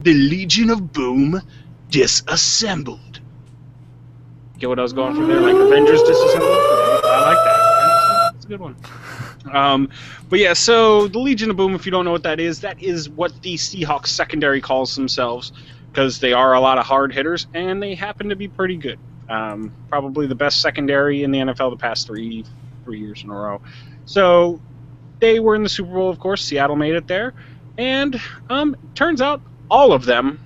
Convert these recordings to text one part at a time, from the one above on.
the Legion of Boom Disassembled. Get what I was going for there? Like Avengers Disassembled? I like that. That's a good one. But yeah, so the Legion of Boom, if you don't know what that is what the Seahawks secondary calls themselves, because they are a lot of hard hitters, and they happen to be pretty good. Probably the best secondary in the NFL the past three years in a row. So they were in the Super Bowl, of course. Seattle made it there. And turns out all of them,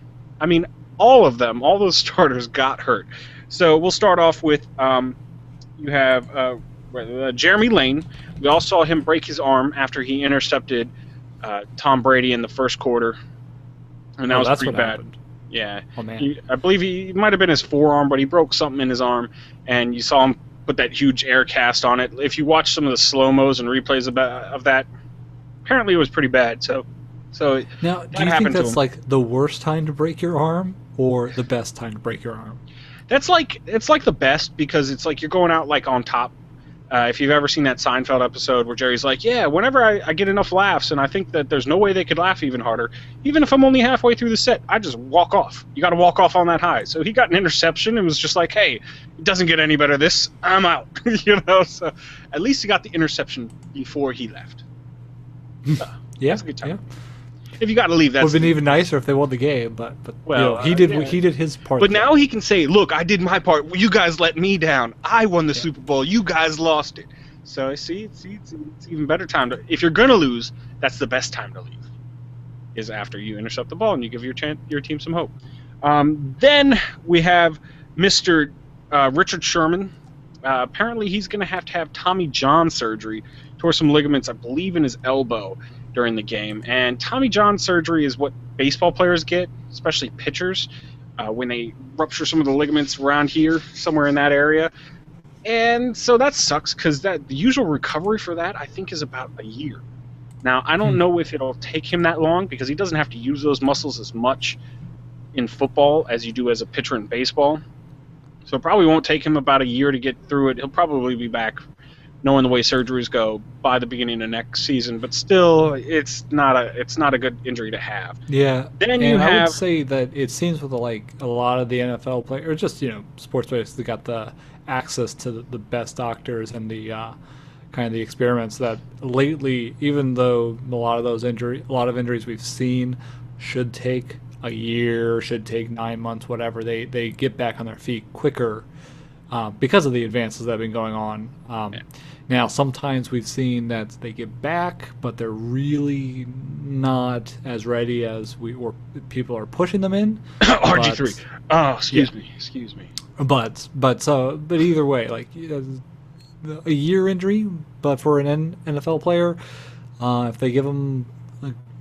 all those starters got hurt. So we'll start off with you have Jeremy Lane. We all saw him break his arm after he intercepted Tom Brady in the first quarter. And that was pretty bad. Happened. Yeah. Oh, man. I believe he might have been his forearm, but he broke something in his arm, and you saw him put that huge air cast on it. If you watch some of the slow-mos and replays of that, apparently it was pretty bad. So now, do you think that's like the worst time to break your arm or the best time to break your arm? It's like the best, because it's like you're going out like on top. If you've ever seen that Seinfeld episode where Jerry's like, yeah, whenever I get enough laughs and I think that there's no way they could laugh even harder, even if I'm only halfway through the set, I just walk off. You got to walk off on that high. So he got an interception and was just like, hey, it doesn't get any better this. I'm out. So at least he got the interception before he left. So, yeah, that's a good time. Yeah. If you got to leave, that would have been even nicer if they won the game, but well, he did his part. But now he can say, "Look, I did my part. You guys let me down. I won the Super Bowl. You guys lost it." So see, it's even better time to. If you're gonna lose, that's the best time to leave. Is after you intercept the ball and you give your team some hope. Then we have Mr. Richard Sherman. Apparently, he's gonna have to have Tommy John surgery. Tore some ligaments, I believe, in his elbow during the game. And Tommy John surgery is what baseball players get, especially pitchers, when they rupture some of the ligaments around here, somewhere in that area. And so that sucks, because the usual recovery for that, I think, is about a year. Now, I don't know if it'll take him that long, because he doesn't have to use those muscles as much in football as you do as a pitcher in baseball. So it probably won't take him about a year to get through it. He'll probably be back, knowing the way surgeries go, by the beginning of next season, but still, it's not a good injury to have. Yeah, then I would say that it seems with a lot of the NFL players, or just sports players, they got the access to the best doctors and the kind of the experiments that lately, even though a lot of injuries we've seen should take a year, should take 9 months, whatever, they get back on their feet quicker. Because of the advances that have been going on. Now, sometimes we've seen that they get back, but they're really not as ready as people are pushing them in. RG3. Oh, excuse me. But either way, a year injury, but for an NFL player, if they give them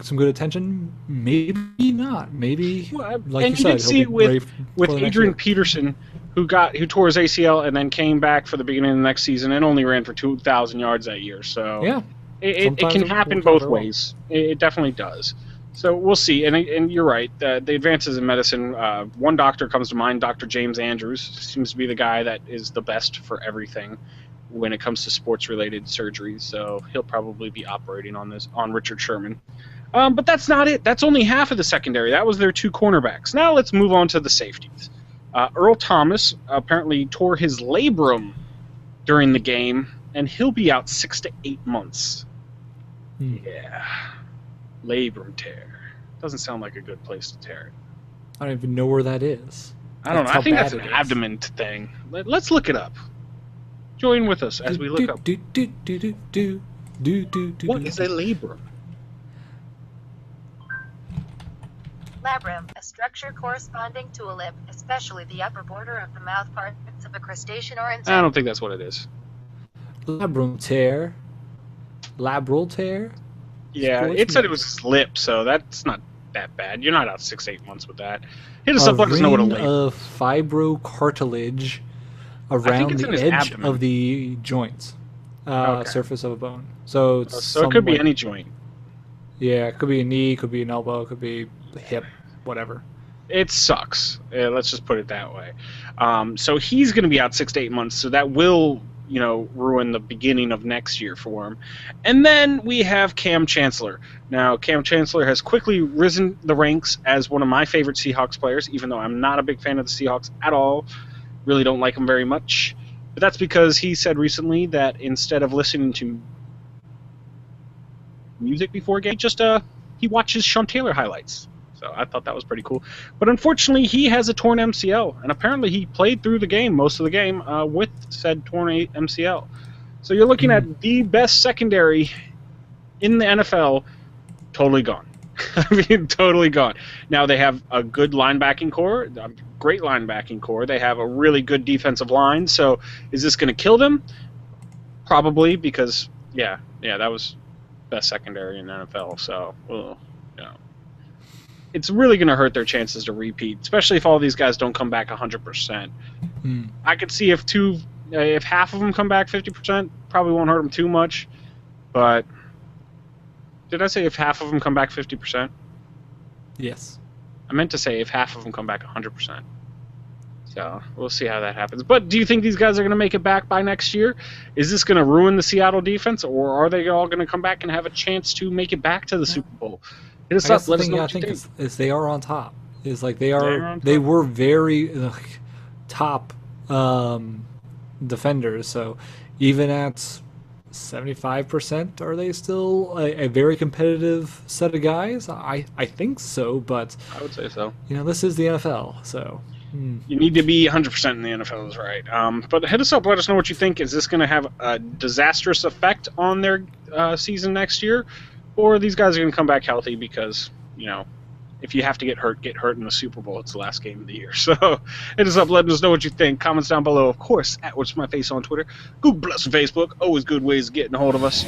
some good attention, maybe not. Maybe, like you said, did see it with Adrian Peterson, who tore his ACL and then came back for the beginning of the next season and only ran for 2,000 yards that year. So yeah, it can happen both ways. It definitely does. So we'll see. And you're right. The advances in medicine. One doctor comes to mind, Dr. James Andrews, seems to be the guy that is the best for everything when it comes to sports-related surgery. So he'll probably be operating on Richard Sherman. But that's not it. That's only half of the secondary. That was their two cornerbacks. Now let's move on to the safeties. Earl Thomas apparently tore his labrum during the game, and he'll be out 6 to 8 months. Yeah. Labrum tear. Doesn't sound like a good place to tear it. I don't even know where that is. I don't know. I think that's an abdomen thing. Let's look it up. Join with us as we look up. What is a labrum? Labrum, a structure corresponding to a lip, especially the upper border of the mouth parts of a crustacean or insect. I don't think that's what it is. Labrum tear. Labral tear? Yeah, it said it was his lip, so that's not that bad. You're not out 6 to 8 months with that. Hit us up, let us know what a labrum is. Of fibrocartilage around the edge of the joints, surface of a bone. So it could be any joint. Yeah, it could be a knee, could be an elbow, it could be the hip, whatever. It sucks. Let's just put it that way. So he's going to be out 6 to 8 months, so that will ruin the beginning of next year for him. And then we have Cam Chancellor. Now, Cam Chancellor has quickly risen the ranks as one of my favorite Seahawks players, even though I'm not a big fan of the Seahawks at all. Really don't like him very much. But that's because he said recently that instead of listening to music before a game, he watches Sean Taylor highlights. So I thought that was pretty cool. But unfortunately, he has a torn MCL, and apparently he played through the game, most of the game, with said torn MCL. So you're looking at the best secondary in the NFL totally gone. I mean, totally gone. Now they have a good linebacking core, a great linebacking core. They have a really good defensive line. So is this going to kill them? Probably, because, yeah, that was best secondary in the NFL. So, it's really going to hurt their chances to repeat, especially if all these guys don't come back 100%. I could see if half of them come back 50%, probably won't hurt them too much. But did I say if half of them come back 50%? Yes. I meant to say if half of them come back 100%. So we'll see how that happens. But do you think these guys are going to make it back by next year? Is this going to ruin the Seattle defense, or are they all going to come back and have a chance to make it back to the Super Bowl? Hit us up. Let us know what you think. Is they are on top. Is like they were very top defenders. So even at 75%, are they still a very competitive set of guys? I think so, but I would say so. This is the NFL, so. You need to be 100% in the NFL, is right. But hit us up. Let us know what you think. Is this going to have a disastrous effect on their season next year? Or these guys are going to come back healthy because, if you have to get hurt in the Super Bowl. It's the last game of the year. So hit us up. Let us know what you think. Comments down below, of course, at What's My Face on Twitter. Google Plus and Facebook. Always good ways of getting a hold of us.